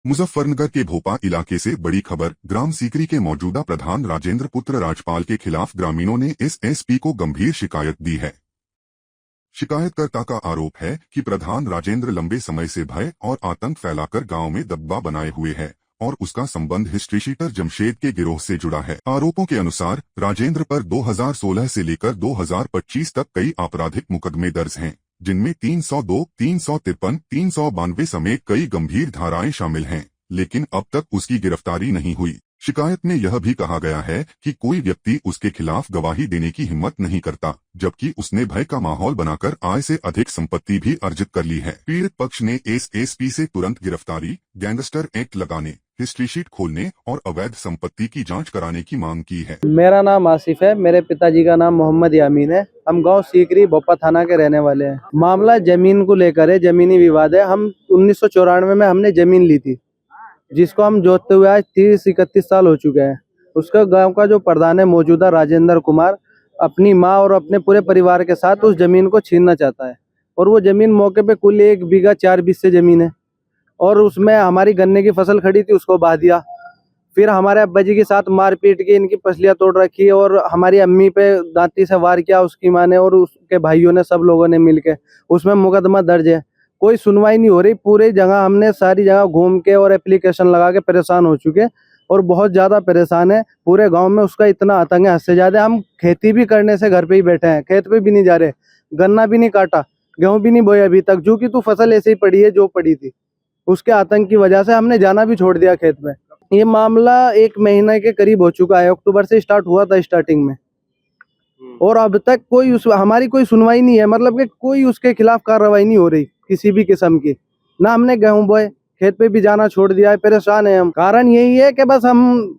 मुजफ्फरनगर के भोपा इलाके से बड़ी खबर। ग्राम सीकरी के मौजूदा प्रधान राजेंद्र पुत्र राजपाल के खिलाफ ग्रामीणों ने एसएसपी को गंभीर शिकायत दी है। शिकायतकर्ता का आरोप है कि प्रधान राजेंद्र लंबे समय से भय और आतंक फैलाकर गांव में दबदबा बनाए हुए है और उसका संबंध हिस्ट्री शीटर जमशेद के गिरोह से जुड़ा है। आरोपों के अनुसार राजेंद्र पर 2016 से लेकर 2025 तक कई आपराधिक मुकदमे दर्ज हैं, जिनमें 302, 353, 392 समेत कई गंभीर धाराएं शामिल हैं, लेकिन अब तक उसकी गिरफ्तारी नहीं हुई। शिकायत में यह भी कहा गया है कि कोई व्यक्ति उसके खिलाफ गवाही देने की हिम्मत नहीं करता, जबकि उसने भय का माहौल बनाकर आय से अधिक संपत्ति भी अर्जित कर ली है। पीड़ित पक्ष ने एसएसपी से तुरंत गिरफ्तारी, गैंगस्टर एक्ट लगाने, हिस्ट्री शीट खोलने और अवैध संपत्ति की जांच कराने की मांग की है। मेरा नाम आसिफ है, मेरे पिताजी का नाम मोहम्मद यामीन है। हम गांव सीकरी भोपा थाना के रहने वाले हैं। मामला जमीन को लेकर है, जमीनी विवाद है। हम 1994 में हमने जमीन ली थी, जिसको हम जोतते हुए आज 30-31 साल हो चुके हैं। उसका गांव का जो प्रधान है मौजूदा राजेंद्र कुमार, अपनी माँ और अपने पूरे परिवार के साथ उस जमीन को छीनना चाहता है। और वो जमीन मौके पे कुल 1 बीघा 4 बिस्से जमीन है, और उसमें हमारी गन्ने की फसल खड़ी थी, उसको बहा दिया। फिर हमारे अब्बा जी के साथ मारपीट की, इनकी पसलियां तोड़ रखी है और हमारी अम्मी पे दांती से वार किया उसकी माँ ने और उसके भाइयों ने, सब लोगों ने मिलके उसमें मुकदमा दर्ज है। कोई सुनवाई नहीं हो रही। पूरी जगह हमने सारी जगह घूम के और एप्लीकेशन लगा के परेशान हो चुके और बहुत ज्यादा परेशान है। पूरे गांव में उसका इतना आतंक है, हद से ज्यादा। हम खेती भी करने से घर पे ही बैठे हैं, खेत पे भी नहीं जा रहे, गन्ना भी नहीं काटा, गेहूं भी नहीं बोया अभी तक, जो कि तू फसल ऐसे ही पड़ी है जो पड़ी थी। उसके आतंक की वजह से हमने जाना भी छोड़ दिया खेत में। ये मामला 1 महीने के करीब हो चुका है। अक्टूबर से स्टार्ट हुआ था स्टार्टिंग में, और अब तक कोई हमारी कोई सुनवाई नहीं है। मतलब कि कोई उसके खिलाफ कार्रवाई नहीं हो रही किसी भी किस्म की। ना हमने गेहूं बोए, खेत पे भी जाना छोड़ दिया है, परेशान है हम। कारण यही है कि बस हम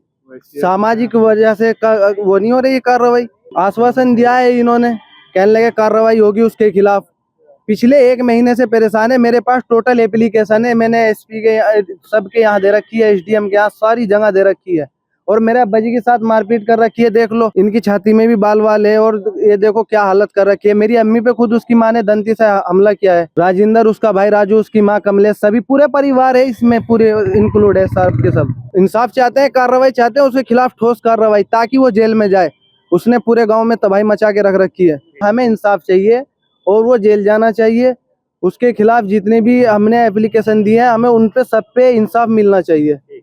सामाजिक वजह से वो नहीं हो रही कार्रवाई। आश्वासन दिया है इन्होंने, कहने लगे कार्रवाई होगी उसके खिलाफ। पिछले 1 महीने से परेशान है। मेरे पास टोटल एप्लीकेशन है, मैंने एसपी के सबके यहाँ दे रखी है, एसडीएम के यहाँ सारी जगह दे रखी है। और मेरे अब्बा जी के साथ मारपीट कर रखी है, देख लो। इनकी छाती में भी बाल वाल है और ये देखो क्या हालत कर रखी है। मेरी अम्मी पे खुद उसकी माँ ने दंती से हमला किया है। राजेंद्र, उसका भाई राजू, उसकी माँ कमलेश, सभी पूरे परिवार है इसमें, पूरे इंक्लूड है सब के सब। इंसाफ चाहते हैं, कार्रवाई चाहते हैं, उसके खिलाफ ठोस कार्रवाई, ताकि वो जेल में जाए। उसने पूरे गाँव में तबाही मचा के रख रखी है। हमें इंसाफ चाहिए और वो जेल जाना चाहिए। उसके खिलाफ जितने भी हमने एप्लीकेशन दिए हैं, हमें उन पे सब पे इंसाफ मिलना चाहिए।